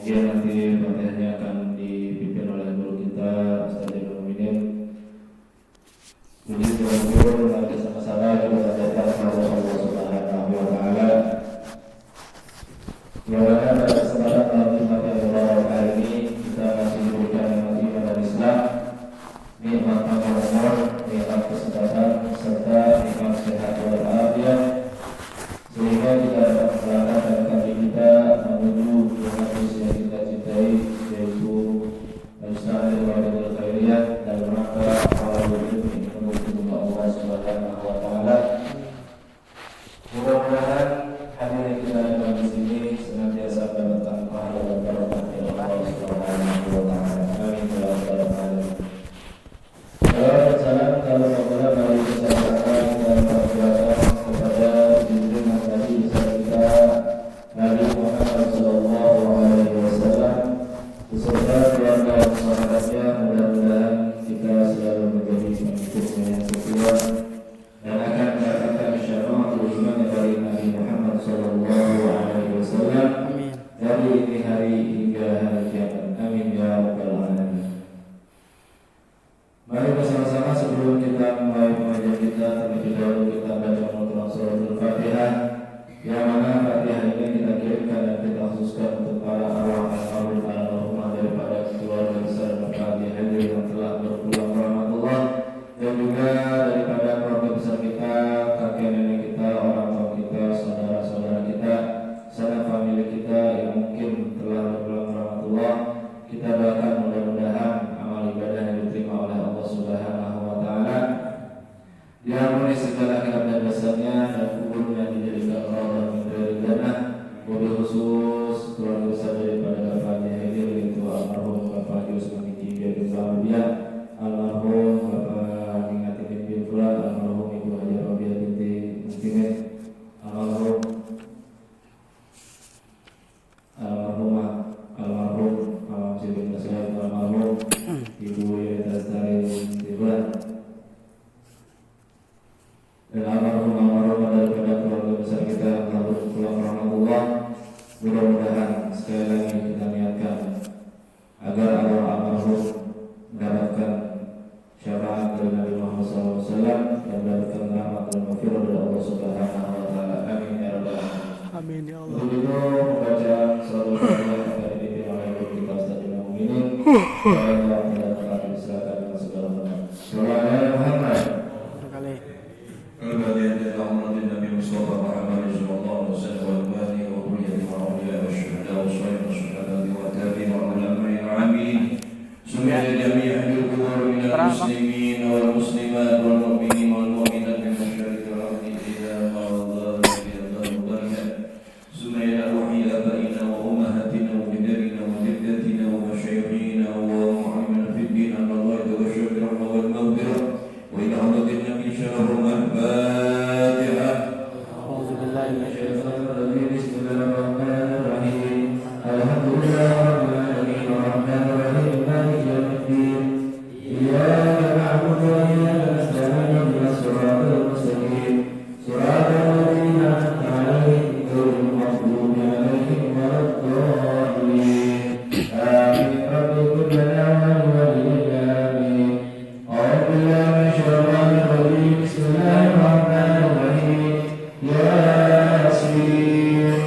Kemudian nanti materi akan dipimpin oleh guru kita Ustaz Ibnu Mu'minin. Jadi guru nanti sama-sama kita berdoa kepada Allah Subhanahu wa taala. Yang pada kesempatan malam Jumat yang mubarak kali ini kita masih diberikan nikmat iman dan Islam, nikmat umur, nikmat kesempatan serta nikmat sehat walafiat, sehingga kita dapat melangkahkan kaki kita menuju majelis yang kita cintai, yaitu Al-Ustaz Al Khairiyah dalam rangka awal ilmi menuju Allah Subhanahu wa taala. Mudah-mudahan hadirin kita dalam di sini senantiasa mendapatkan pahala dan barokah dari Allah Subhanahu wa taala. Amin ya rabbal alamin. Salam kalau kepada mari bersama-sama kita berdoa kepada junjungan Nabi besar kita Nabi Muhammad sallallahu alaihi wasallam beserta keluarga dan sahabatnya. Mudah-mudahan kita selalu menjadi pengikutnya yang setia dan akan mendapatkan syafaat iman dari Nabi Muhammad sallallahu alaihi wasallam dari ini hari hingga hari kiamat. Amin ya rabbal alamin. Mari bersama-sama sebelum kita mulai pengajian kita, terlebih dahulu kita baca menutup suratul Fatihah, yang mana Fatihah ini kita kirimkan dan kita khususkan untuk para arwah almarhumah daripada keluarga besar Bapak Haji Haidir yang telah berpulang rahmatullah, dan juga daripada keluarga besar kita, kakek nenek kita, orang tua kita, saudara-saudara kita, sanak famili kita yang mungkin telah berpulang rahmatullah. Kita doakan mudah-mudahan amal ibadah yang diterima oleh Allah Subhanahu wa taala, diampuni segala khilaf dan dosanya, dan kuburnya dijadikan raudhah min riyadil jannah. Wabil khusus keluarga besar daripada Bapak Haji Haidir, yaitu almarhum Bapak Haji Usman binti bin Rabiah, almarhum Bapak Haji Ngatin bin Fulan, almarhum Ibu Haji Rabiah binti Muslimin, almarhum Sibin Nasrani, almarhum Ibu Yaitas dari Tibuan, dan almarhum daripada keluarga besar kita yang telah berpulang rahmatullah. Mudah-mudahan sekali lagi kita niatkan agar almarhum mendapatkan syafaat dari Nabi Muhammad SAW dan mendapatkan rahmat dan maghfirah dari Allah Subhanahu wa taala. Amin ya rabbal alamin. Amin ya Allah. Untuk itu membaca suratul Fatihah dari dipimpin oleh guru kita Ustaz Ibnu Mu'minin. Saya tidak akan diserahkan dengan segala hormat. Sallallahu alaihi Muhammad. Al-Fatihah lillahi Nabi Mustafa Muhammad sallallahu alaihi wasallam wa alihi wa sahbihi wa awliya wa syuhada wa salihin wa tabi'in wa ulama'i wa 'amilin. Subhana jami'il qubur minal muslimin wal muslimat wal mu'minin wal mu'minat min masyariqil ardi ila maghribha سمعنا وحي آبائنا وأمهاتنا وجدارنا وجداتنا ومشايخنا ومعلمنا في الدين أن الله يتغشى بالرحمة والمغفرة وإلى حضرة النبي شرفهم. الفاتحة. أعوذ بالله من الشيطان الرجيم. بسم الله الرحمن الرحيم. الحمد لله رب العالمين الرحمن الرحيم مالك يوم الدين. إياك نعبد وإياك نستعين اهدنا الصراط المستقيم صراط الذين أنعمت عليهم غير المغضوب عليهم ولا الضالين. آمين. رب كل نعمة ولله آمين. أعوذ بالله من الشيطان الرجيم. بسم الله الرحمن الرحيم. ياسين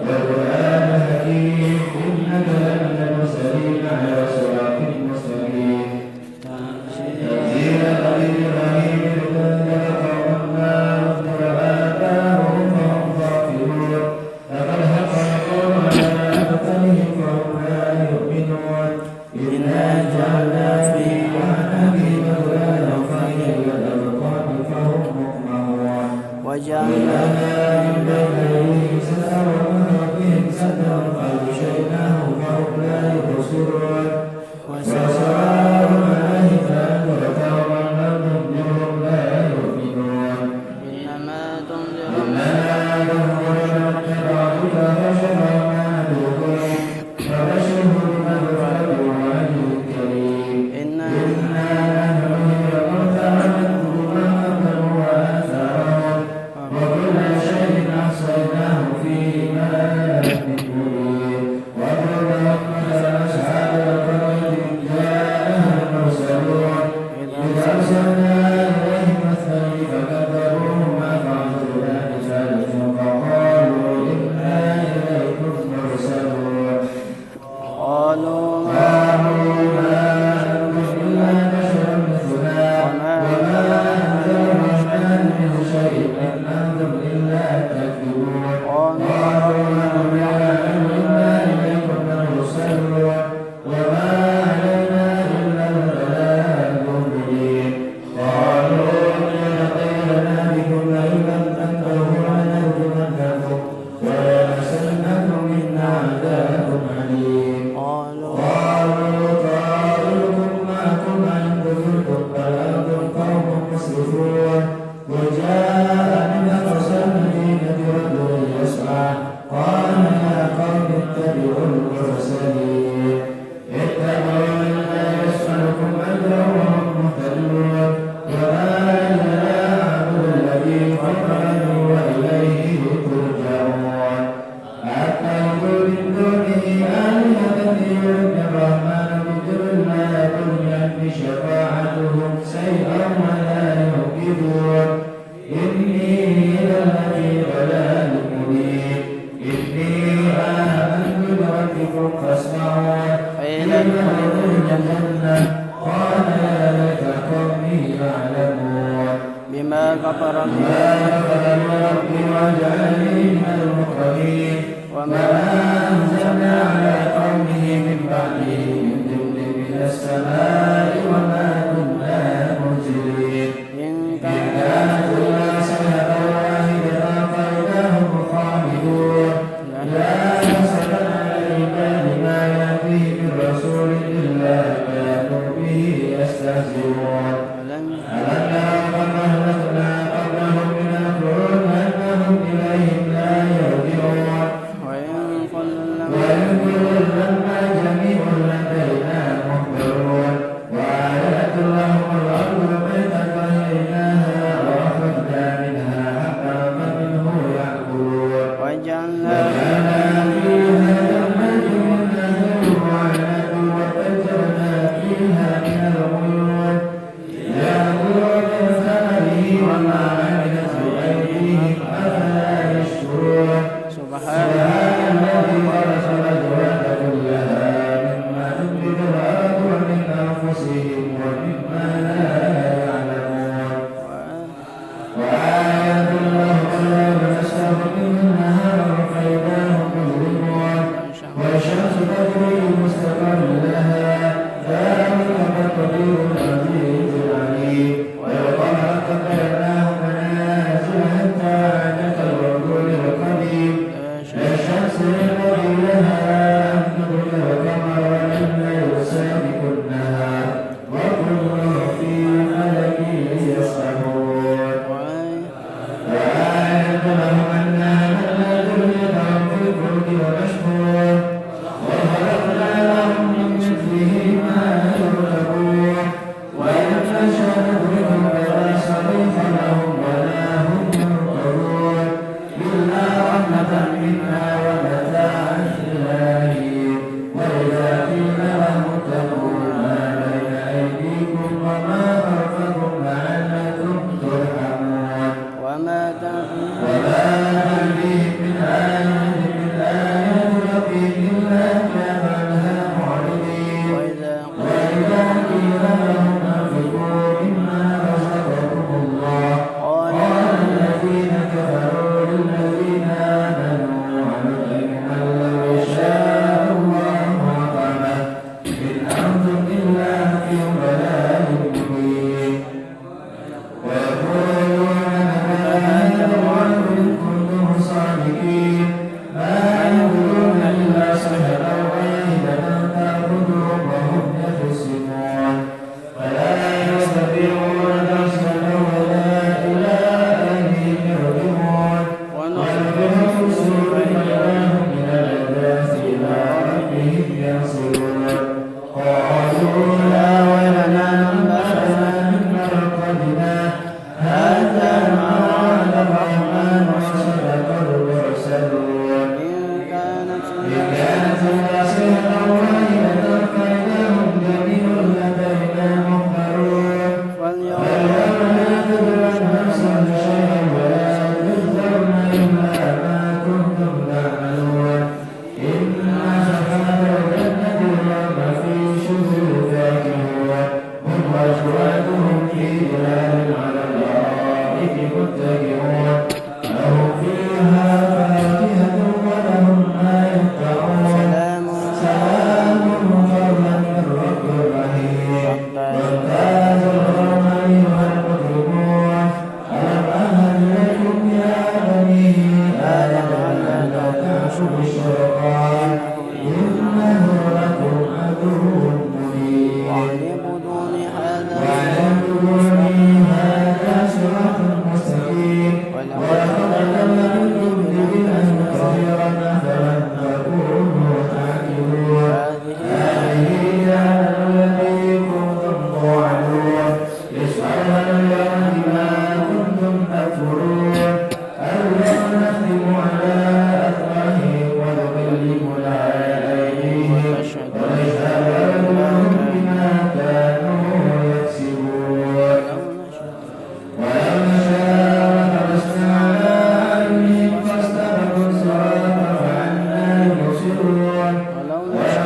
والقرآن الحكيم إنك لمن المرسلين على صراط مستقيم. تنزيل العزيز الرحيم. لتنذر قوما ما أنذر آباؤهم فهم غافلون. لقد حق القول على أكثرهم فهم لا يؤمنون. إنا جعلنا في أعناقهم أغلالا فهي إلى الأذقان فهم مقمحون. وجعلنا من بين أيديهم سدا ومن خلفهم سدا فأغشيناهم فهم ربكم فاسمعون قيل ادخلوا الجنة قال يا ليت قومي يعلمون بما غفر ما غفر ربي وجعلني من المكرمين وما أنزلنا على قومه من بعده من جند من السماء وما كنا منزلين إن كانت إلا صيحة واحدة فإذا هم خامدون لا حسد على العباد ما يأتيه من رسول إلا كانوا به يستهزئون ألم يروا كما أهلكنا قبلهم من القرون أنهم إليهم لا يرجعون وإن كل لما جميع لدينا محضرون وآيات لهم الأرض بيتا فأحييناها وأخرجنا منها حبا فمنه يأكلون وجعلنا فيها جنات من نخيل وعنب وفجرنا فيها من العيون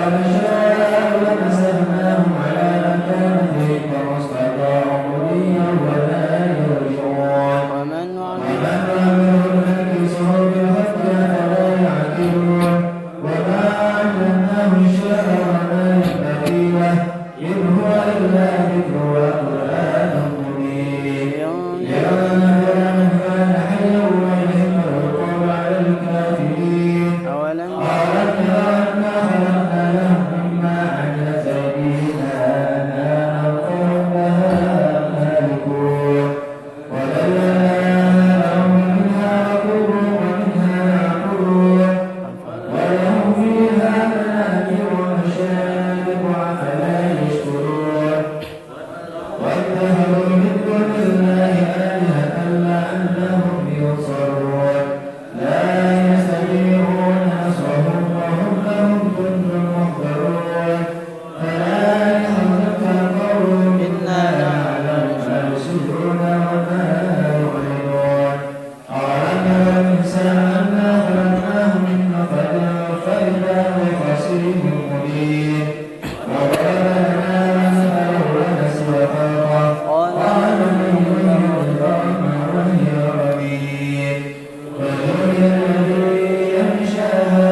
نشاء لمسخناهم على مكانتهم فما استطاعوا مضيا ولا يرجعون ومن ومن عمل عمله نكسه بالحق فلا يعقلون وما علمناه الشعر وما ينبغي له إن هو إلا ذكر وقرآن مبين لينذر من كان حيا ويحق القول على الكافرين أولم أولم يروا أنا خلقنا لهم مما عملت أيدينا أنعاما فهم لها مالكون وذللناهم منها ركوبهم ومنها يأكلون ولهم فيها منافع ومشارب أفلا يشكرون واتخذوا من دون الله آلهة لعلهم ينصرون لا يستطيعون نصرهم وهم لهم جند محضرون فلا يحزنك قولهم إنا نعلم ما يسرون وما يعلنون أولم يرى الإنسان أنا خلقناه من نطفة فإذا هو خصيم مبين وضربنا مثلا ونسي خلقه قال من يحيي العظام وهي رميم ويحيي الذي ينشأها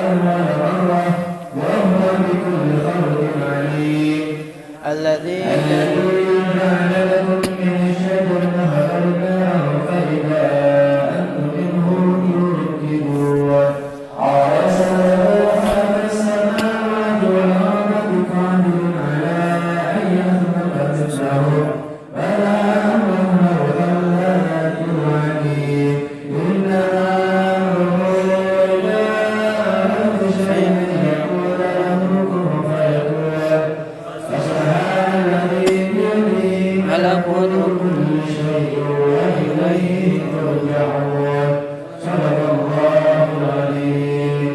أول مرة وهو بكل خلق عليم الذي الذي جعل لكم من الشجر نهرا فإذا أنتم منه توقدون خلق السماوات والأرض بقادر على أن يخلق مثلهم بلى أمره ألا يأتوا عليه إنما أمره إذا أراد شيئا يقول له كن فيكون فسبحان الذي بيده ملكوت كل شيء وإليه ترجعون صدق الله العظيم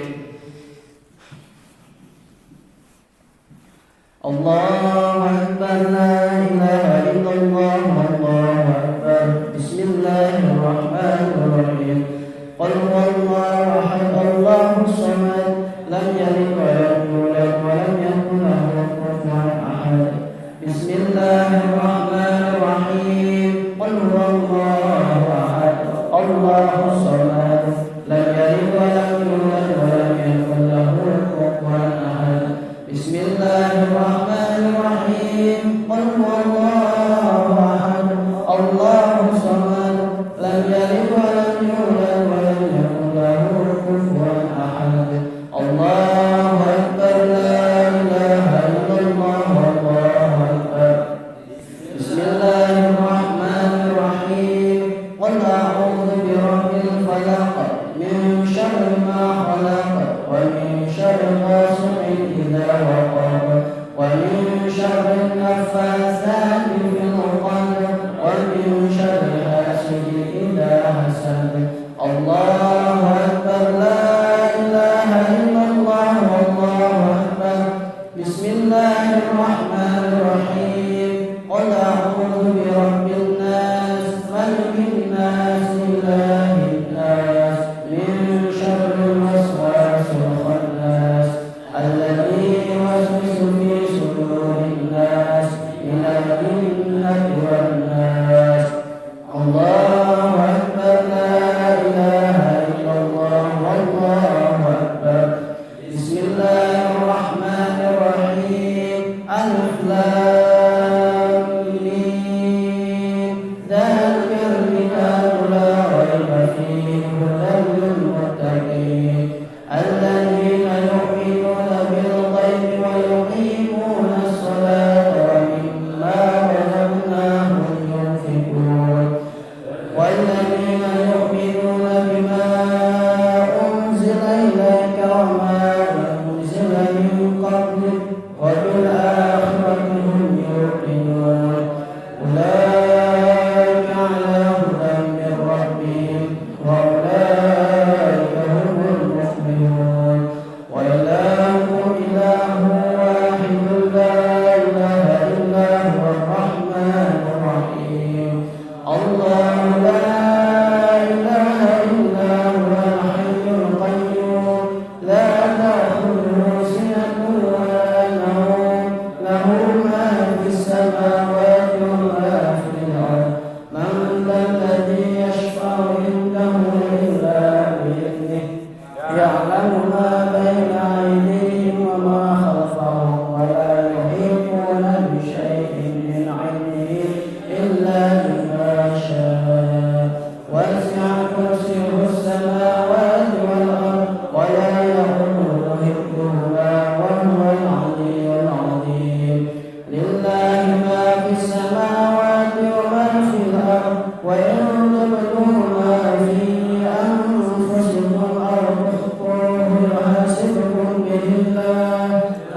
الله أكبر لا إله إلا الله الله أكبر بسم الله الرحمن الرحيم قل هو الله أحد الله الصمد لم يلد ولم يولد ولم يكن له كفوا أحد بسم الله الرحمن الرحيم قل هو الله أحد الله الصمد لم يلد ولم يولد ولم يكن له كفوا أحد بسم الله الرحمن الرحيم قل هو الله أحد الله الصمد لم يلد ولم يولد ولم يكن له كفوا أحد الله أكبر لا إله إلا الله الله أكبر بسم الله الرحمن الرحيم قل أعوذ برب الفلق من شر ما خلق ومن شر غاسق إذا وقب ومن شر النفاثات في العقد ومن شر حاسد إذا حسد الله أكبر لا إله إلا الله والله أكبر بسم الله الرحمن الرحيم قل أعوذ برب الناس ملك الناس إله الناس من شر الوسواس الخناس الذي يوسوس في صدور الناس من الجنة والناس الله أكبر لا إله إلا الله والله أكبر بسم الله الرحمن الرحيم ألف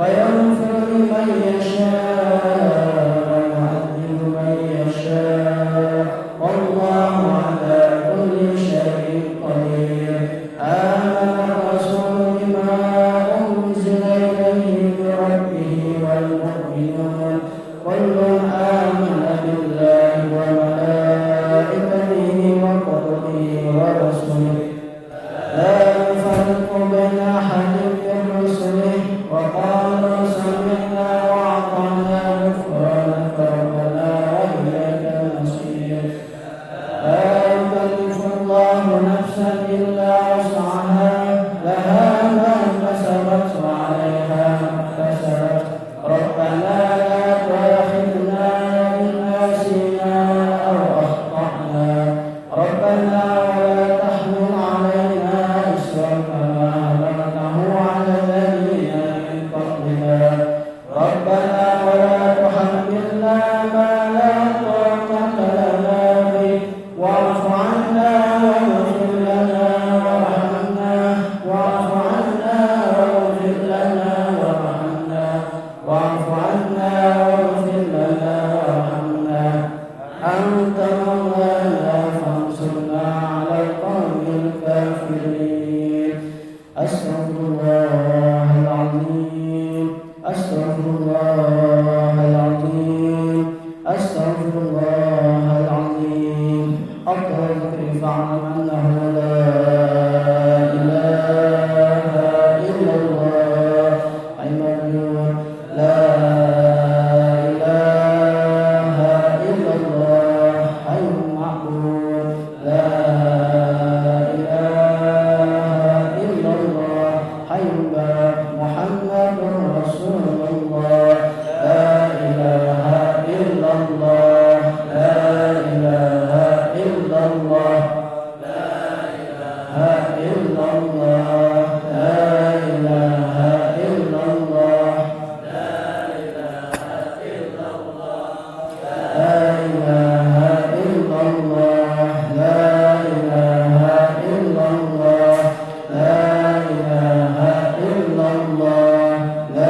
ويغفر لمن يشاء ويعذب من يشاء والله على كل شيء قدير. آمن الرسول بما أنزل إليه من ربه والمؤمنون كل آمن بالله وملائكته وكتبه ورسله لا نفرق بين أحد من رسله وقالوا سمعنا وأطعنا غفرانك ربنا وإليك المصير. لا يكلف الله نفسا إلا وسعها لها ما كسبت وعليها ما اكتسبت ربنا لا تؤاخذنا إن نسينا أو أخطأنا ربنا ولا تحمل علينا إصرا كما حملته على الذين من قبلنا ربنا ولا تحملنا ما لا طاقة لنا به واعف عنا واغفر لنا وارحمنا واعف عنا واغفر لنا وارحمنا واعف عنا واغفر لنا وارحمنا أنت مولانا فانصرنا على القوم الكافرين. أستغفر الله العظيم أستغفر الله العظيم أستغفر الله العظيم. أفضل الذكر فاعلم أنه لا إله إلا الله أي مبلور لا إله إلا الله أي معبود لا إله إلا الله حي محمد رسول الله لا إله إلا الله لا إله إلا الله لا إله إلا الله لا إله إلا الله لا إله إلا الله لا إله إلا الله لا إله إلا الله لا إله إلا الله لا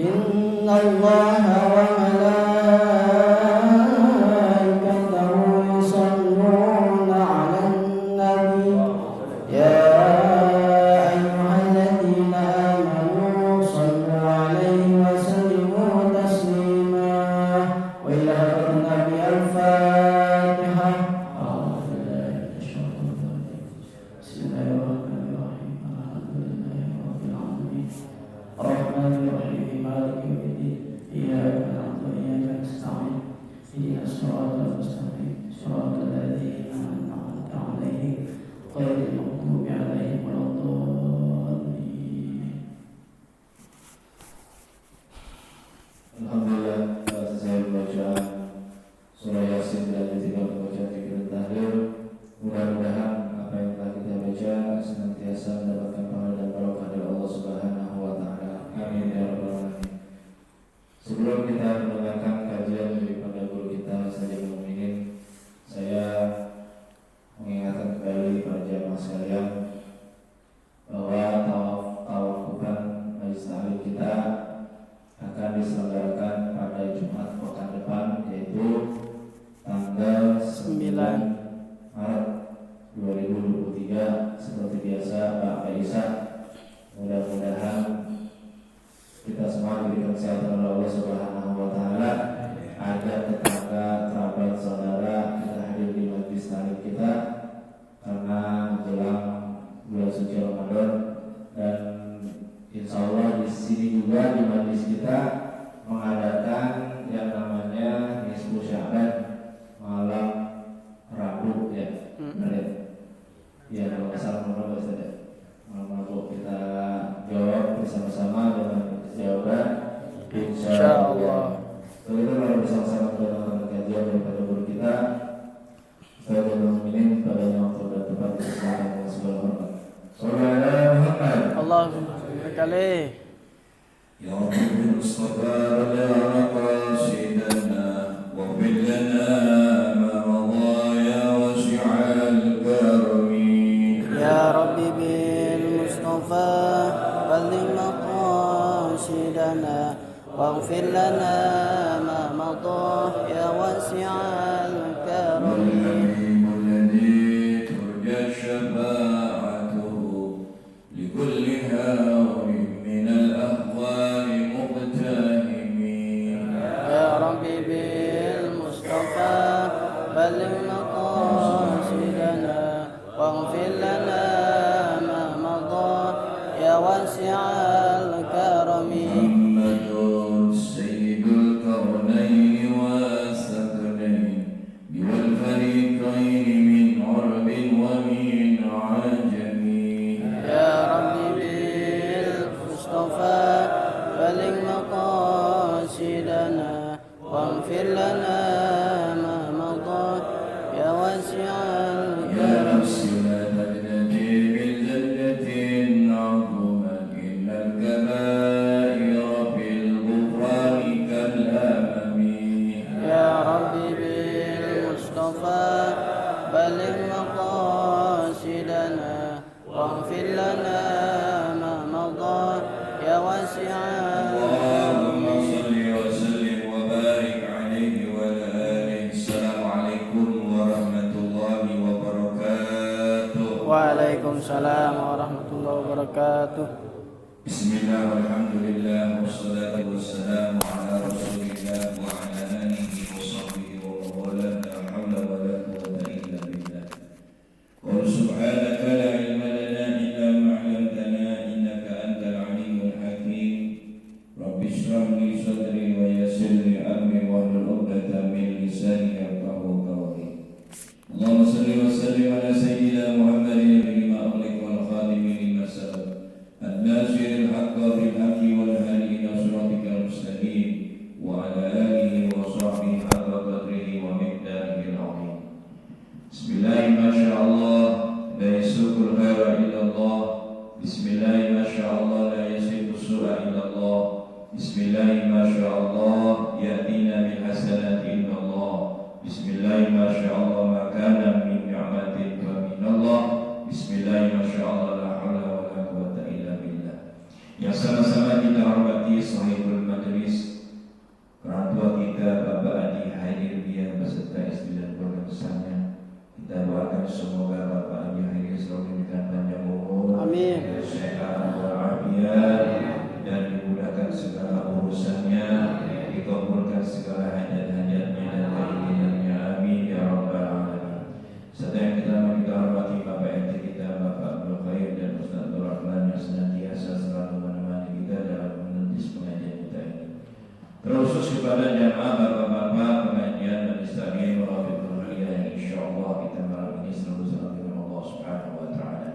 إن الله وملائكته يصلون على النبي يا أيها الذين آمنوا صلوا عليه وسلموا تسليما وإلى النبي الفاتحة. أعوذ بالله من الشيطان الرجيم. بسم الله الرحمن الرحيم. الحمد لله رب العالمين الرحمن الرحيم مالك يوم الدين إياك نعبد وإياك نستعين اهدنا الصراط المستقيم صراط الذين أنعمت عليهم غير المغضوب عليهم ولا الضالين. Alhamdulillah, selesai bacaan surah Yasin dan juga bacaan zikir tahlil. Mudah-mudahan apa yang telah kita baca senantiasa mendapatkan pahala dan barokah dari Allah Subhanahu wa taala. Amin ya rabbal alamin. Sebelum kita mendengarkan kajian daripada guru kita Sayyidul Mukminin, saya mengingatkan kembali para jamaah sekalian bahwa tawafukan majelis taklim kita akan diselenggarakan pada Jumat pekan depan, yaitu tanggal 9 Maret 2023. Seperti biasa Pak Aisyah, mudah-mudahan kita semua diberikan kesehatan oleh Allah Subhanahu wa taala, agar tetangga, kerabat, saudara kita hadir di majelis taklim kita karena menjelang bulan suci Ramadan. Dan insya Allah di sini juga di majelis kita mengadakan yang namanya Nisfu Sya'ban malam Rabu ya, benar ya? Ya, kalau nggak salah malam Rabu saja. Malam Rabu kita jawab bersama-sama dengan jawaban insya Allah. Kalau itu kalau bersama-sama dengan kajian daripada guru kita Sayyidul Mukminin pada waktu dan tempat kesempatan yang segala hormat. Sallallahu Muhammad. Allahumma barik alaih. يا رب المصطفى بلغ مقاصدنا واغفر لنا ما مضى يا واسع الكرم. يا ربي بالمصطفى بلغ مقاصدنا واغفر لنا ما مضى يا واسع الكرم. والحبيب الذي ترجى شفاعته لكل هاوٍ من الأهوال مقتحم. يا ربي بالمصطفى بلغ مقاصدنا واغفر لنا ما مضى يا واسع الكرم. محمد سيد الكونين والثقلين والفريقين من عرب ومن عجم. يا ربي بالمصطفى بلغ مقاصدنا واغفر لنا ما مضى يا واسع يا الكرم. نفس لا تجنتي بالجنة عظمت إن الكبائر في الغفران كالأمم. يا ربي بالمصطفى بلغ مقاصدنا واغفر لنا ما مضى يا واسع اللهم صل وسلم وبارك عليه وعلى آله. السلام عليكم ورحمة الله وبركاته. Waalaikumsalam warahmatullahi wabarakatuh. Bismillah walhamdulillah wassalatu wassalamu ala rasulillah wa ala alihi wa sahbihi wa mawala. La hawla wa la quwwata illa billah. Qul subhanaka la ilma lana illa ma 'allamtana innaka antal alimul hakim. Rabbi shrah li sadri wa yassir li amri wahlul 'uqdatam min lisani yafqahu qawli. Allahumma shalli wa sallim ala sayyidina Muhammadin lima ughliqa wal khatimi lima sabaq. الناصر الحق بالحق والهادي إلى صراطك المستقيم وعلى آله وصحبه حق قدره ومقداره العظيم. بسم الله ما شاء الله لا يسوق الخير إلا الله. بسم الله ما شاء الله لا يسوق السوء إلا الله. بسم الله ما شاء الله يأتينا بالحسنات إلا الله. بسم الله ما شاء الله ما كان من نعمة فمن الله. بسم الله ما شاء الله لا حول ولا قوة إلا بالله. Yang sama-sama kita hormati sahibul segala hajat-hajatnya dan keinginannya. Amin ya rabbal alamin. Serta yang kita hormati Bapak RT kita, Bapak Abdul Khair dan Ustaz Abdul Rahman yang senantiasa selalu menemani kita dalam menulis pengajian kita ini. Terkhusus kepada jamaah bapak-bapak pengajian Majelis Taklim Rafiqul Mulia yang insyaallah kita malam ini selalu salam dengan Allah Subhanahu wa taala.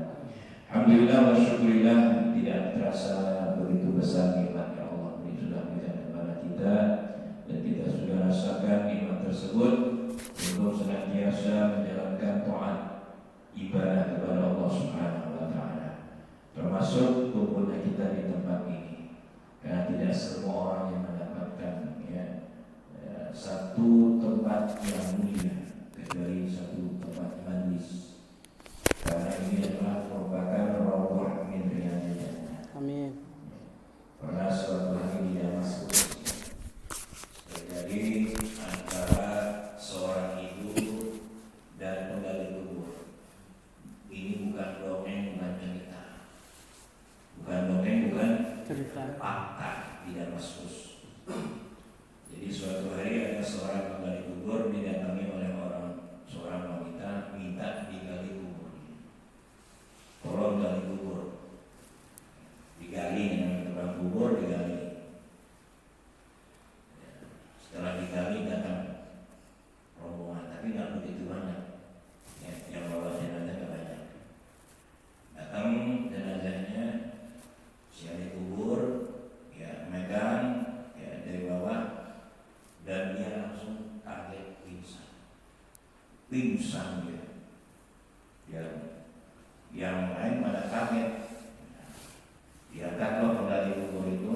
Alhamdulillah wa syukurillah, tidak terasa begitu besar nikmat yang Allah beri sudah berikan kepada kita, dan kita sudah rasakan nikmat tersebut untuk senantiasa menjalankan taat ibadah kepada Allah Subhanahu wa taala, termasuk kumpulnya kita di tempat ini. Karena tidak semua orang yang mendapatkan satu tempat yang mulia kecuali satu tempat majlis. Karena ini adalah merupakan rawdah min riyadil jannah. Amin. Pernah suatu hari di Damaskus terjadi antara seorang ibu dan penggali kubur. Ini bukan dongeng, bukan cerita. Bukan dongeng, bukan Cerita. fakta di Damaskus. Jadi suatu hari ada seorang penggali kubur didatangi oleh seorang wanita minta digali kubur. Tolong gali kubur. Digali dengan tukang kubur digali. Setelah digali datang rombongan, tapi nggak begitu banyak. Yang bawa jenazah banyak. Datang jenazahnya, si ahli kubur, megang dari bawah, dan dia langsung kaget pingsan dia. Yang lain pada kaget. Diangkatlah penggali kubur itu,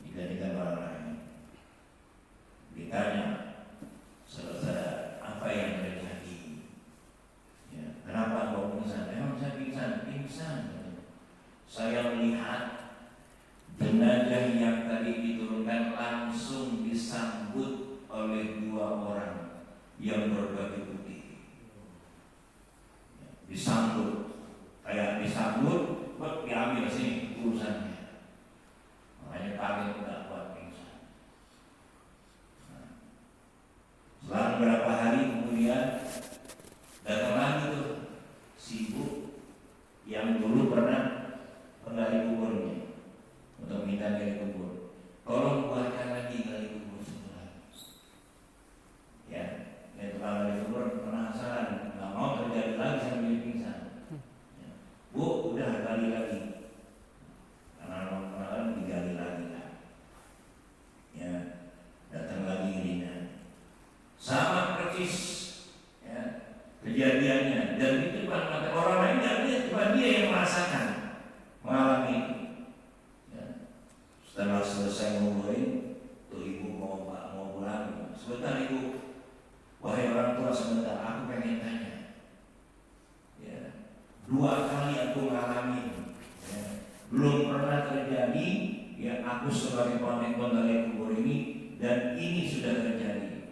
dijadikan orang lain. Ditanya, selesai apa yang terjadi? Kenapa kau pingsan? Emang saya pingsan. Saya melihat jenazah yang tadi diturunkan langsung disambut oleh dua orang yang berbaju putih. Disambut, kayak disambut, buat diambil sini urusannya. Makanya kaget tidak kuat pingsan. Selang beberapa hari kemudian datang lagi tuh sibuk yang dulu pernah menggali kuburnya untuk minta gali kubur. Tolong buatkan lagi gali kubur setelah. Itu kalau gali kubur penasaran, nggak mau terjadi lagi sambil pingsan. Bu, udah gali lagi. Karena digali lagi lah. Datang lagi Irina. Sama persis kejadiannya, dan itu bukan mata orang lain, dan cuma dia yang merasakan, mengalami itu. Setelah selesai ngobrolin, tuh ibu mau pulang. Sebentar ibu, wahai orang tua, sebentar, aku pengen tanya. 2 kali aku mengalami, belum pernah terjadi. Aku sebagai penggali kubur ini, dan ini sudah terjadi.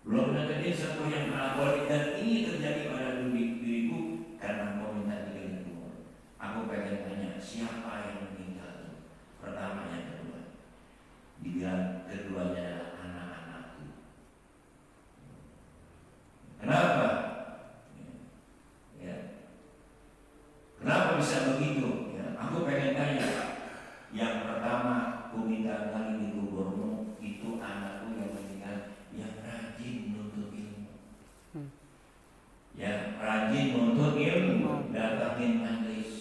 Belum pernah terjadi satu yang alkoholik, dan ini terjadi pada diriku karena kau minta digali kubur. Aku pengen tanya, siapa yang meninggal? Pertama, yang kedua. Dibilang keduanya adalah anak-anakku. Kenapa? Kenapa bisa begitu? Aku pengen tanya. Yang pertama, aku minta kali di kuburmu itu anakku yang meninggal, yang rajin menuntut ilmu. Yang rajin menuntut ilmu, datangin majlis.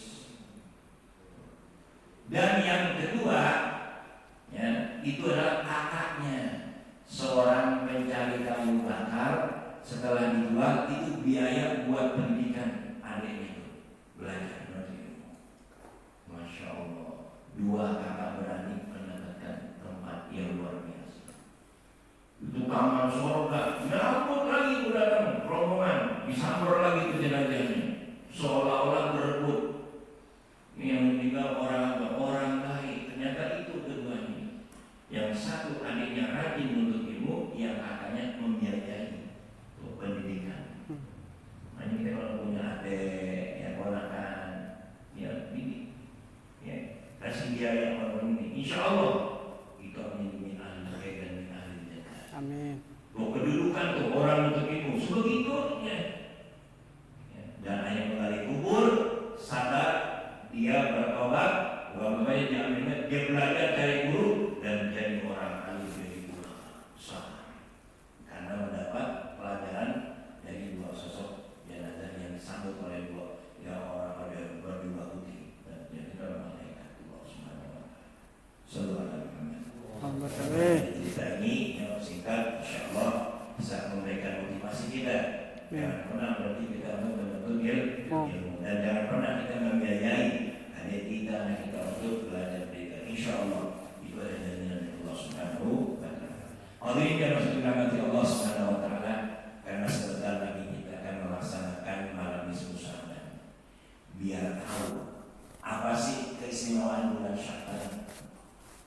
Dan yang kedua, itu adalah kakaknya, seorang pencari kayu bakar. Setelah dijual, itu biaya buat pendidikan adiknya itu belajar ilmu. Masya Allah, 2 kakak berani mendapatkan tempat yang luar biasa. Itu taman surga. Nyambut lagi itu datang rombongan, disambar lagi itu jenazahnya, seolah-olah berebut. Ini yang meninggal orang baik. Ternyata itu keduanya. Yang satu adiknya rajin menuntut ilmu, yang kakaknya membiayai untuk pendidikan. Makanya kita kalau punya adik, ponakan, ini, kasih biaya orang ini. Insya Allah itu akan menjadi ahli khair dan ahli jannah. singkat, insya Allah bisa memberikan motivasi kita. Jangan pernah berarti kita betul-betul ilmu, dan jangan pernah kita membiayai adik kita, anak kita untuk belajar mereka. Insya Allah itu ada dari Allah Subhanahu wa Ta'ala. Hadirin yang dirahmati Allah Subhanahu wa Ta'ala, karena sebentar lagi kita akan melaksanakan malam nisfu Sya'ban. Biar tahu apa sih keistimewaan bulan Sya'ban.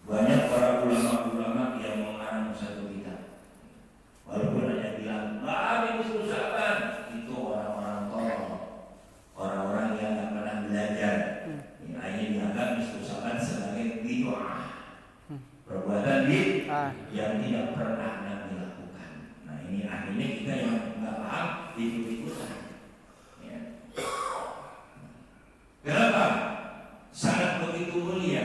Banyak para ulama-ulama yang mengarang satu kitab, walaupun hanya bilang malam nisfu Sya'ban, itu orang-orang tolong, orang-orang yang tidak pernah belajar. Ini hanya dianggap nisfu Sya'ban sebagai bid'ah, perbuatan bid'ah yang tidak pernah Nabi lakukan. Nah ini akhirnya kita yang nggak paham ikut-ikutan. Ya. Kenapa? Sangat begitu mulia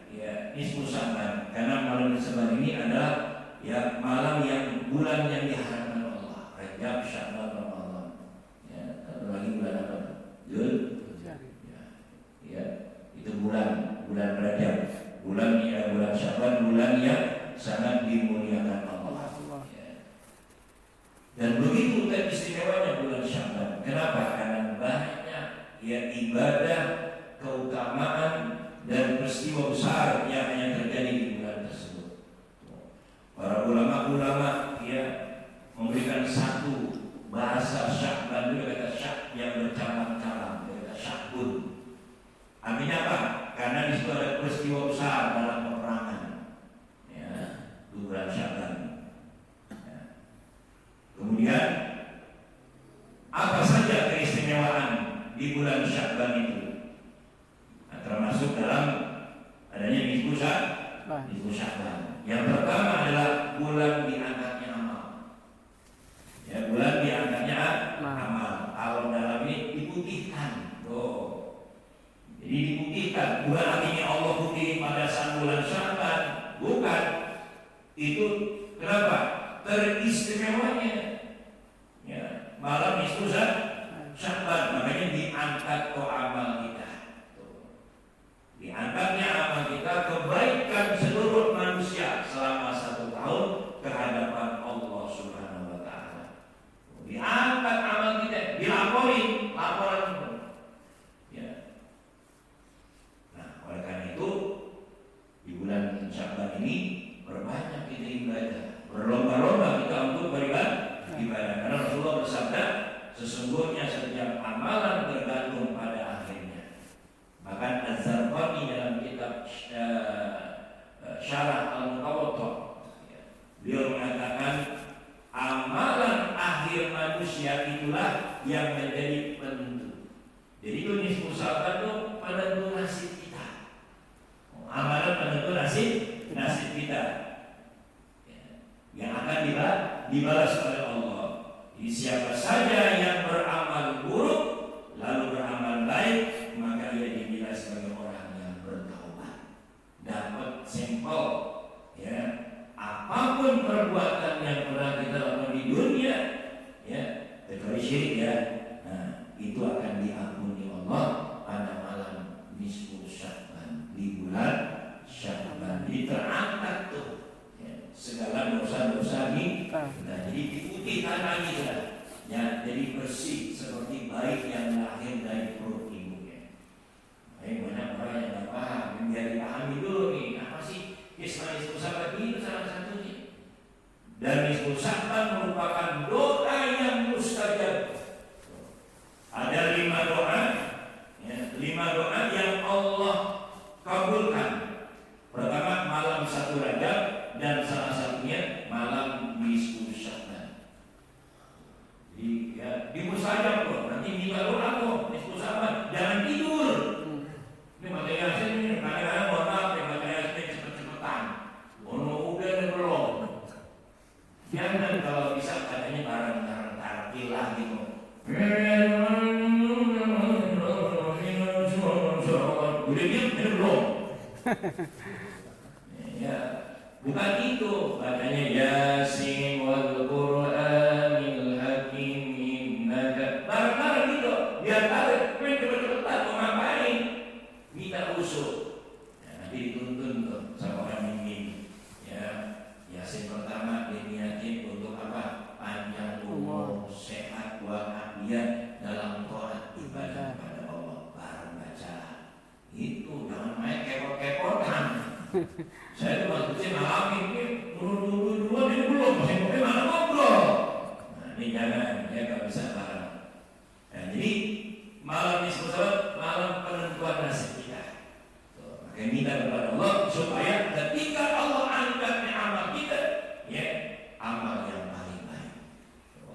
ya nisfu Sya'ban, karena malam Sya'ban ini adalah ya malam yang bulan yang diharapkan Allah. Rajab, Sya'ban, Ramadan. Ya, satu lagi bulan apa? Ya, itu bulan Rajab. Bulan Sya'ban, bulan yang sangat dimuliakan Allah. Ya. Dan begitu istimewanya bulan Sya'ban. Kenapa? Karena banyak ya ibadah, keutamaan dan peristiwa besar yang hanya terjadi di bulan tersebut. Para ulama-ulama ya memberikan satu bahasa Sya'ban itu kata syak yang bercabang-cabang, kata syakbun. Artinya apa? Karena di situ ada peristiwa besar dalam peperangan. Ya, itu bulan Sya'ban. Ya. Kemudian apa saja keistimewaan di bulan Sya'ban itu? Nah, termasuk dalam adanya nisfu Sya'ban. Yang pertama adalah bulan diangkatnya amal. Ya, bulan diangkatnya amal. Awal dalam ini diputihkan. Jadi diputihkan. Bukan artinya Allah putih pada saat bulan Sya'ban. Bukan. Itu kenapa? Teristimewanya. Ya, malam nisfu Sya'ban, makanya diangkat ke amal kita. Diangkatnya amal kita, kebaikan seluruh manusia selama 1 tahun kehadapan Allah Subhanahu wa Ta'ala. Diangkat amal kita, dilaporin, laporan. Ya. Nah, oleh karena itu di bulan Sya'ban ini berbanyak kita ibadah, berlomba-lomba kita untuk beribadah. Karena Rasulullah bersabda, sesungguhnya setiap amalan bergantung pada akhirnya. Bahkan Az-Zarqani dalam kitab Syarah Al-Muqawwattah, beliau mengatakan amalan akhir manusia itulah yang menjadi penentu. Jadi itu nisfu Sya'ban itu penentu nasib kita. Amalan penentu nasib kita yang akan dibalas oleh Allah. Jadi siapa saja yang beramal buruk lalu beramal baik, maka ia dinilai sebagai orang yang bertaubat. Dapat sampel ya, apapun perbuatan yang pernah kita lakukan di dunia ya, kecuali syirik ya. Nah, itu akan diampuni Allah pada malam nisfu Sya'ban, di bulan Sya'ban. Jadi terangkat tuh ya, segala dosa-dosa ini. Nah, jadi diputihkan lagi sudah. Ya, jadi bersih seperti bayi yang lahir dari perut ibunya. Banyak orang yang tidak paham, biar dipahami dulu nih, apa sih kisah nisfu Sya'ban itu salah satunya. Dan nisfu Sya'ban merupakan doa yang mustajab. Ada 5 doa, ya, 5 doa yang Allah kabulkan. Pertama malam 1 Rajab, dan salah satunya malam nisfu Sya'ban. Jadi ya dimustajab loh. Nanti minta doa loh nisfu Sya'ban. Jangan tidur. Ini baca Yasin ini kadang-kadang mohon maaf ya, baca Yasin cepet-cepetan. Udah belum. Jangan, kalau bisa katanya bareng-bareng tartil lah gitu. Udah diam belum. Ya, bukan itu, bacanya Yasin wal Qur'anil Hakim innaka. Bareng-bareng gitu, biar tarik, cepet-cepetan mau ngapain? Minta usul. Ya, nanti dituntun tuh sama orang ini. Ya, Yasin pertama dia Saya itu maksudnya ngalami ini dulu ini belum masih mungkin mana ngobrol. Nah ini jangan, ya nggak bisa bareng. Nah jadi malam nisfu sabat malam penentuan nasib kita. Maka minta kepada Allah supaya ketika Allah angkat amal kita, ya amal yang paling baik,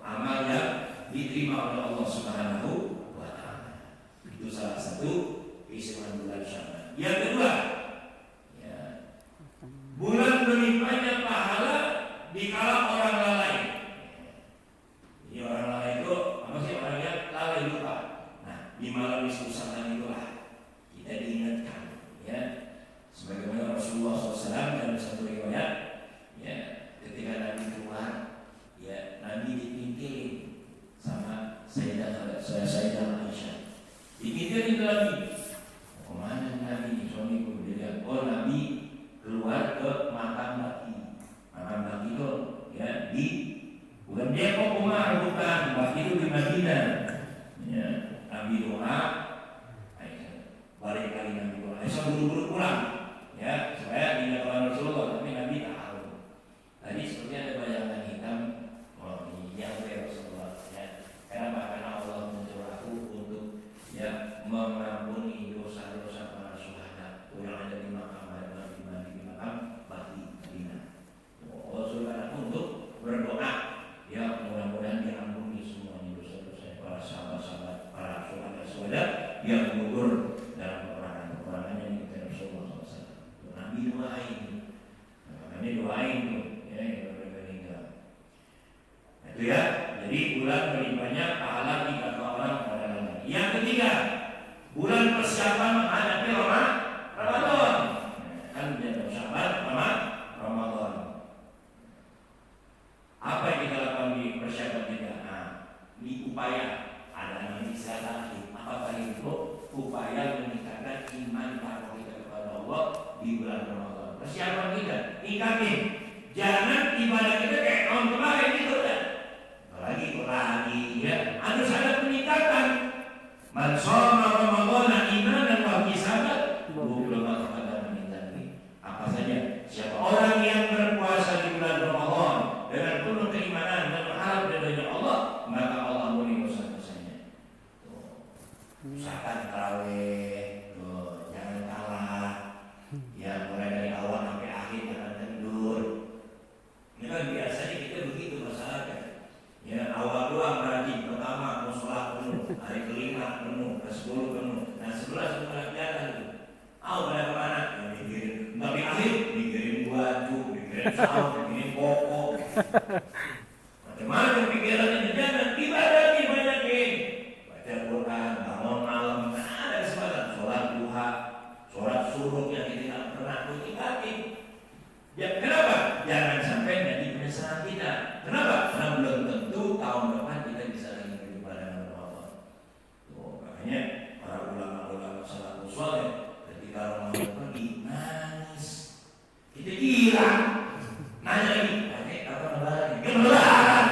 amal yang diterima oleh Allah Subhanahu wa Ta'ala. Itu salah satu keistimewaan bulan Sya'ban. Yang kedua, ya, bulan berlimpahnya pahala dikala orang lalai. Jadi orang lalai itu apa sih? Orang yang lalai lupa. Nah, di malam nisfu Sya'ban itulah kita diingatkan, ya. Sebagaimana Rasulullah SAW dalam satu riwayat, ya, ketika Nabi keluar, ya, Nabi dipintilin sama Sayyidah Aisyah. Dipintilin ke Nabi. Kemana Nabi? Suamiku dia. Oh Nabi keluar ke makam Baqi. Makam Baqi itu, ya, di bukan Depok Umar, bukan. Baqi itu di Madinah. Ya, Nabi doa. Balik kali Nabi doa. Aisyah buru-buru pulang. Ya, supaya ingat oleh Rasulullah, tapi Nabi tahu. Tadi seperti ada bayangan hitam, oh iya Rasulullah, ya. Kenapa? Karena Allah menyuruh aku untuk, ya, mengampuni dosa-dosa para syuhada yang ada di makam Baqi Madinah. Allah suruh aku untuk berdoa, ya, mudah-mudahan diampuni semuanya dosa-dosa para sahabat-sahabat, para syuhada yang gugur dalam peperangan yang kita Rasulullah SAW. Nabi doain, makanya doain tuh, ya, yang meninggal. Itu ya, jadi bulan berlimpahnya pahala dikata orang pada lain. Yang ketiga, bulan persiapan menghadapi Ramadan. Kan bulan Sya'ban sama Ramadan. Apa yang kita lakukan di persiapan kita? Nah, ini upaya ada yang bisa lagi. Apa tadi itu? Upaya meningkatkan iman kita kepada Allah di bulan Ramadan. Persiapan kita, tingkatin. Jangan ibadah kita kayak tahun kemarin gitu kan. Lagi, ya. Harus ada peningkatan. Man shoma Ramadan imanan wa ihtisaban, ghufira lahu min dzambi. Apa saja? Siapa orang yang berpuasa di bulan Ramadan dengan penuh keimanan dan berharap dari Allah, maka Allah ampuni dosa-dosanya. Usahakan tarawih, jangan kalah. Ya, mulai dari awal sampai akhir jangan tidur. Ini kan biasanya kita begitu masyarakat. Ya, awal doang berarti pertama musola penuh, hari kelima penuh, ke-10 penuh, nah 11 mulai kelihatan itu. Pada kemana? Ya, mikirin. Tapi akhir mikirin baju, mikirin sahur, mikirin pokok. Macam-macam pikirannya, jangan ibadah dibanyakin. Baca Quran, bangun malam, ada kesempatan sholat duha, sholat subuh yang kita tidak pernah nikmatin. Ya, kenapa? Jangan sampai jadi penyesalan kita. Kenapa? Karena belum tentu tahun depan kita bisa lagi beribadah Ramadan. Makanya para ulama-ulama salafus saleh ketika Ramadan pergi nangis. Kita hilang. Nanya lagi, apa lebaran? Lebaran.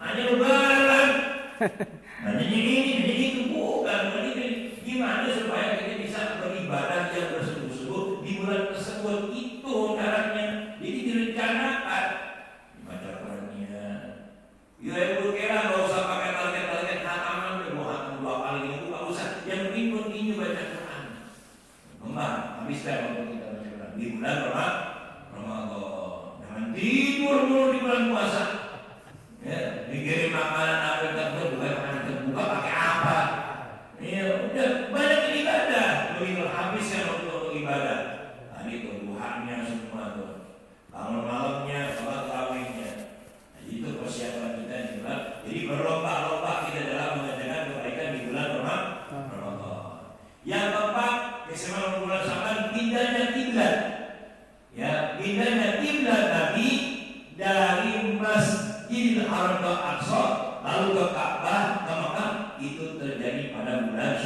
Nanya lebaran. Nanya ini itu bukan itu. Gimana supaya kita bisa beribadah yang bersungguh-sungguh di bulan tersebut? Itu caranya. Jadi direncanakan. Baca Qurannya. Ya ibu kira nggak usah pakai target-target hataman, mau hatam 2 kali itu nggak usah. Yang penting continue baca Quran. Kembang, habiskan waktu kita baca Quran di bulan Ramadan. Jangan tidur mulu di bulan puasa. Ya, dikirim makanan apa tertentu, makanan terbuka pakai apa? Ya udah banyak ibadah, lebih habiskan waktu untuk ibadah. Tadi tuh duhanya semua tuh, bangun malamnya, sholat tarawihnya. Nah, itu persiapan kita di bulan. Jadi berlomba-lomba kita dalam mengerjakan kebaikan di bulan Ramadan. Yang keempat, kesemuanya bulan Sya'ban pindahnya kiblat. Ya, pindahnya kiblat Nabi dari Masjidil Haram ke Aqsa lalu ke Ka'bah ke Makkah itu terjadi pada bulan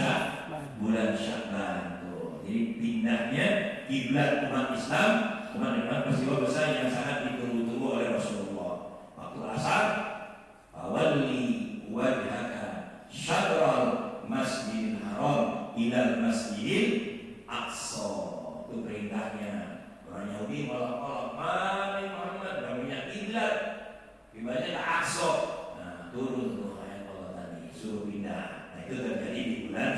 Sya'ban. Jadi pindahnya kiblat umat Islam dengan peristiwa besar yang sangat ditunggu-tunggu oleh Rasulullah. Waktu asar, awalli wajhaka syatral Masjidil Haram ilal Masjidil Aqsa. Itu perintahnya. Orang bulan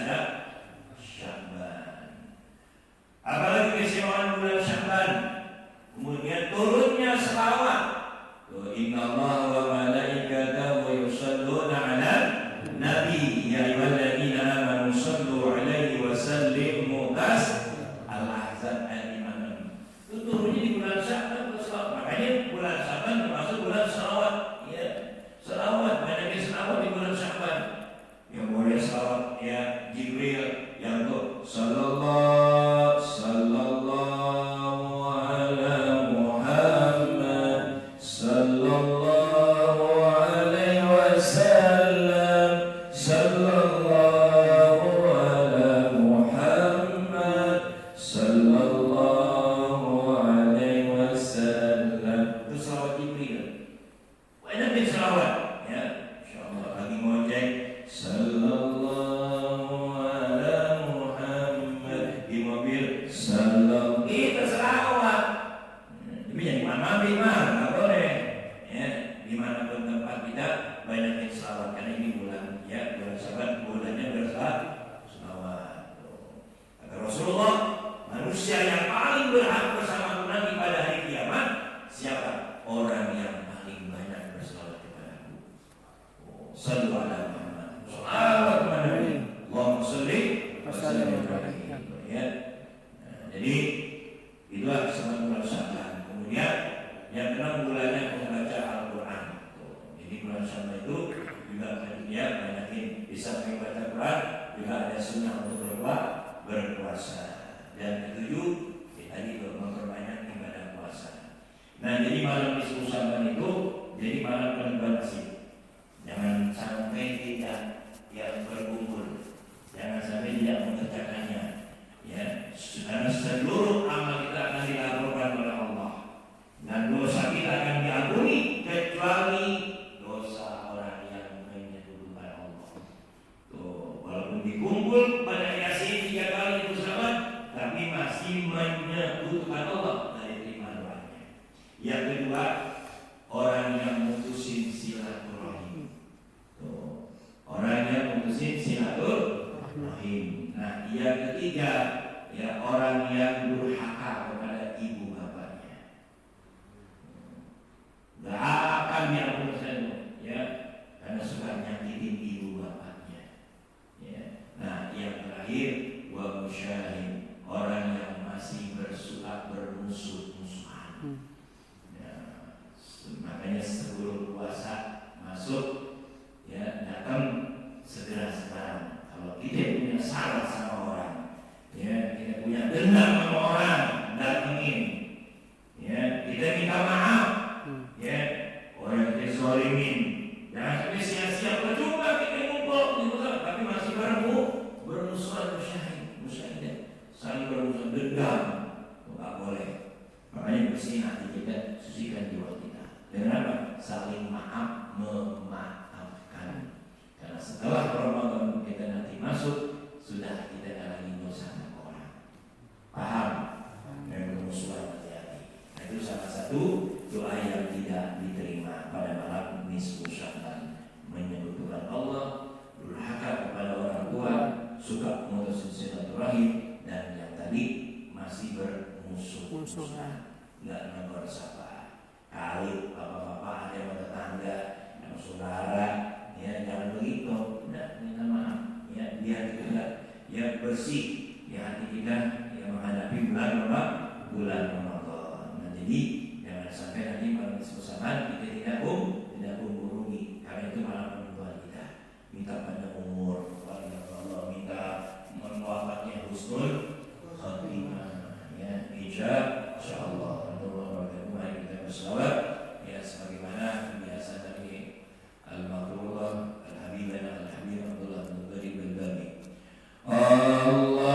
Sya'ban. Apalagi keistimewaan bulan Sya'ban, kemudian turunnya selawat. Innallaha wa malaikatahu yusholluna 'alan nabi ya ayyuhalladzina amanu shallu 'alaihi wa sallimu Al-Ahzab ayat 56. Itu turunnya di bulan Sya'ban selawat. Makanya bulan Sya'ban termasuk bulan selawat. Ya, selawat, banyaknya selawat di bulan Sya'ban. Yang boleh selawat ya Jibril yang tuh sallallahu ala Muhammad sallallahu alaihi wasallam sallallahu ala Muhammad sallallahu alaihi wasallam. Itu selawat Jibril. Banyak yang selawat ya. Insyaallah lagi ngojek sallallahu ala Muhammad di mobil sallallahu kita selawat. Tapi yang di mana nggak boleh ya, dimanapun tempat kita banyak yang selawat karena ini bulan ya bulan Sya'ban, bulannya berselawat. Kata Rasulullah, manusia yang paling berhak bersama Tuhan pada hari kiamat siapa? Orang yang paling banyak berselawat kepadaku. Sallu ala Muhammad. Salawat kepada Nabi. Allahumma sholli wa sallim alaihi. Ya. Jadi itulah sama bulan Sya'ban. Kemudian yang keenam bulannya membaca Al-Quran. Jadi bulan Sya'ban itu juga ya banyakin bisa membaca Quran, juga ada sunnah untuk berpuasa. Dan ketujuh tadi memperbanyak ibadah puasa. Nah jadi malam nisfu Sya'ban itu jadi malam penebar nasib. Jangan sampai tidak yang berkumpul, jangan sampai tidak mengerjakannya. Ya, karena seluruh amal kita akan dilaporkan oleh Allah dan dosa kita akan diampuni kecuali dosa orang yang menyekutukan Allah. Tuh, walaupun dikumpul pada Yasin 3 kali bersama, tapi masih menyekutukan Allah dari terima doanya. Yang kedua, orang yang mutusin silaturahim. Tuh, orang yang mutusin silaturahim. Nah, yang ketiga, ya orang yang durhaka kepada ibu bapaknya. Gak akan diampuni ya, karena suka nyakitin ibu bapaknya. Ya. Nah, yang terakhir, wa musyahid, orang yang masih bersuka bermusuh-musuhan. Ya, makanya sebelum puasa masuk, ya datang segera sekarang. Kalau kita punya salah sama orang, ya kita punya dendam sama orang, datengin, ya kita minta maaf, ya orang kita zalimin, jangan sampai sia-sia percuma kita ngumpul gitu kan, tapi masih bermusuhan musyahid, saling bermusuhan dendam, nggak boleh. Makanya bersih hati kita, sucikan jiwa kita. Dengan apa? Saling maaf, memaafkan. Karena setelah Ramadan kita nanti masuk, sudah tidak ada lagi dosa sama orang. Paham? Yang bermusuhan hati-hati. Nah, itu salah satu doa yang tidak diterima pada malam nisfu Sya'ban. Menyekutukan Allah, durhaka kepada orang tua, suka memutus silaturahim, dan yang tadi masih bermusuhan. Nggak menegur sapa. Kali bapak-bapak ada yang tetangga, yang saudara, ya jangan begitu, udah minta maaf, ya biar kita ya bersih di hati kita yang menghadapi bulan Ramadan. Nah, jadi jangan sampai nanti malam nisfu Sya'ban kita tidak rugi, karena itu malam penentuan kita. Minta panjang umur, Allah minta wafatnya husnul khatimah, ya insyaallah. Mari kita berselawat ya sebagaimana biasa tadi al-Maghfurullah al-Habibana al-Habib Abdullah bin Gharib al-Bani. Allah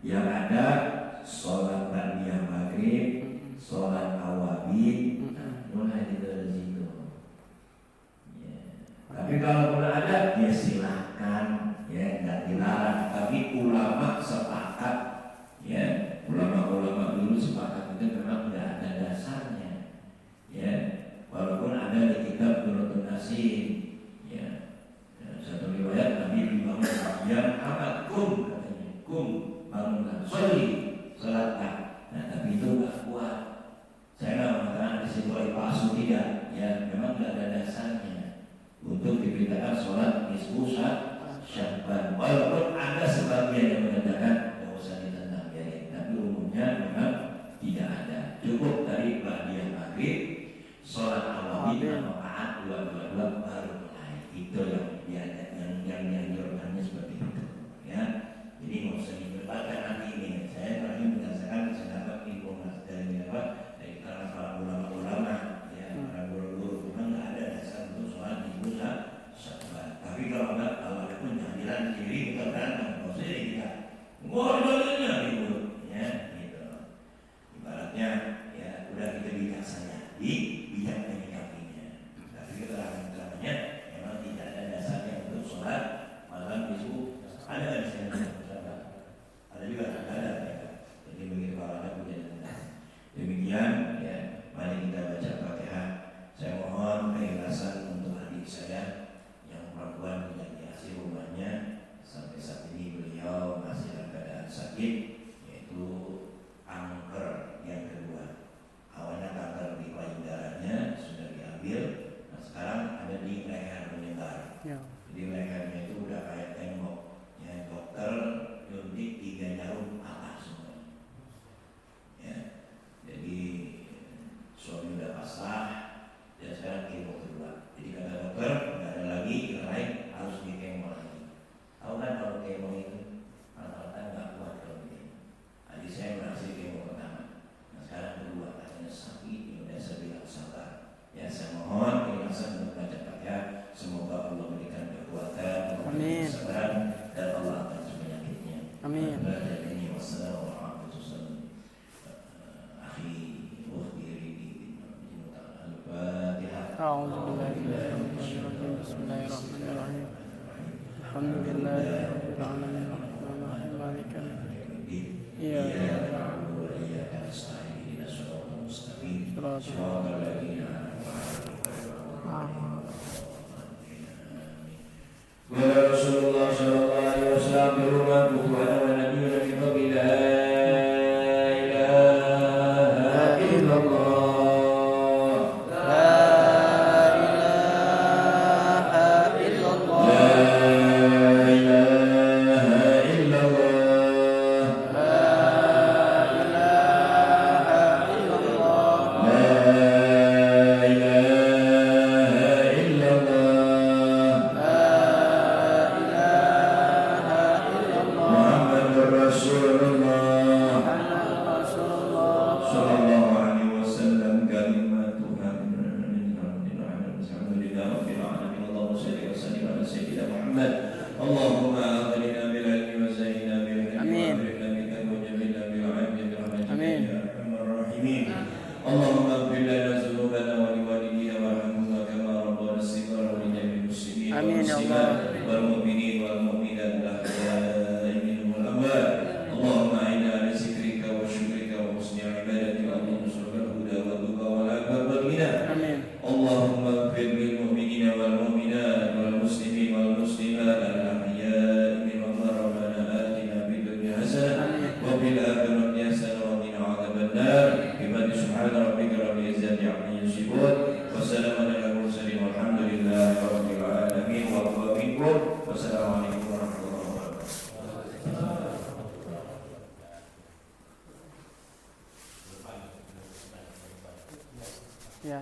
Yang ada sholat ba'diyah maghrib, sholat awabin, mulai dari situ. Ya. Tapi kalau ada, ya silakan, ya nggak dilarang. Tapi ulama sepakat, ya ulama-ulama dulu sepakat itu memang nggak ada dasarnya, ya. Walaupun ada di kitab Durratun Nasim, ya. Satu riwayat Nabi dibangun yang amat katanya, bangunlah, sholatlah. Nah, tapi itu nggak kuat. Saya nggak mengatakan di situ palsu, tidak. Ya, memang nggak ada dasarnya untuk diberitakan sholat nisfu Sya'ban. Walaupun ada sebagian yang mengatakan nggak usah ditentang, ya, tapi umumnya memang tidak ada. Cukup dari ba'diyah maghrib, sholat awabin, rakaat 2 baru mulai. Itu yang dianjurkannya seperti itu, ya. Jadi nggak usah diperdebatkan nanti ini. Saya terakhir berdasarkan saya dapat informasi dari para ulama, ya, para guru-guru. Memang nggak ada dasar untuk sholat di pusat Sya'ban. Tapi kalau ada penjadilan diri kita berantem, maksudnya kita ngorbannya gitu, ya, gitu. Ibaratnya ya udah kita bijaksana, bijak menyikapinya. Tapi keterangannya memang tidak ada dasarnya untuk sholat malam itu. Ada di sini, ada juga ada. Jadi begitu kalau ada punya tentang demikian, ya. Mari kita baca Fatihah. Saya mohon keikhlasan untuk adik saya yang perempuan menjadi hasil rumahnya sampai saat ini beliau masih dalam keadaan sakit, yaitu kanker yang kedua. Awalnya kanker di payudaranya sudah diambil, nah sekarang ada di leher menyebar. Ya. Jadi lehernya itu udah kayak tembok. Ya, dokter nyuntik 3 jarum patah semua. Ya, jadi suami udah pasrah dan sekarang kemo kedua. Jadi kata dokter nggak ada lagi yang lain, harus di kemo lagi. Tahu kan kalau kemo itu rata-rata nggak kuat kalau begini. Jadi saya berhasil kemo pertama. Nah sekarang kedua, katanya sakit, ya udah saya bilang sabar. Ya saya mohon keikhlasan untuk baca Fatihah. Semoga Allah berikan kekuatan, Amin. kesabaran, dan Allah akan penyakitnya. Amin. Ini wassalamualaikum akhi ukhti Al-Fatihah. A'udzu billahi minasyaitonir rajim. Bismillahirrahmanirrahim. Alhamdulillahirabbil alamin. Arrahmanirrahim. Maliki yaumiddin. Iyyaka na'budu wa iyyaka nasta'in. Ihdinas siratal mustaqim. Shiratal ladzina Wa Rasulullah sallallahu alaihi wasallam berumah bukuana wa nabiyuna min qabli la ilaha illallah. La ilaha illallah. La ilaha illallah. La ilaha illallah. La ilaha illallah. Muhammadur Rasulullah sallallahu alaihi wasallam. Kalimatuhan min hamdillah alhamdulillah rabbil alamin. Allahumma shalli wa sallim ala sayyidina Muhammad. Allahumma aghnina bil ilmi wa zayyina bil hilmi wa Amin. akrina bika wa jamilna bil 'ilmi bi rahmatika Amin. ya arhamar rahimin. Allahumma ighfir lana dhunubana wa li walidina warhamhuma kama rabbana shighara wa li jami'il muslimin wal Amin, ya muslimat Allah. wal mu'minin wal mu'minat al-ahya'i minhum wal amwat. Allahumma a'inna ala zikrika wa syukrika wa husni ibadatika. Allahumma nusrul huda wa tuqa wal 'afwa wal ghina. Amin. Allahumma ighfir lil mu'minina wal mu'minat wal muslimin wal muslimat al-ahya'i minhum rabbana atina fid dunya hasanah wa fil akhirati hasanah wa qina adzaban nar. Bi subhana rabbika rabbil izzati amma yasifun wa salamun alal mursalin walhamdulillahi rabbil alamin. Wa huwa minkum. Wassalamualaikum warahmatullahi wabarakatuh. Ya.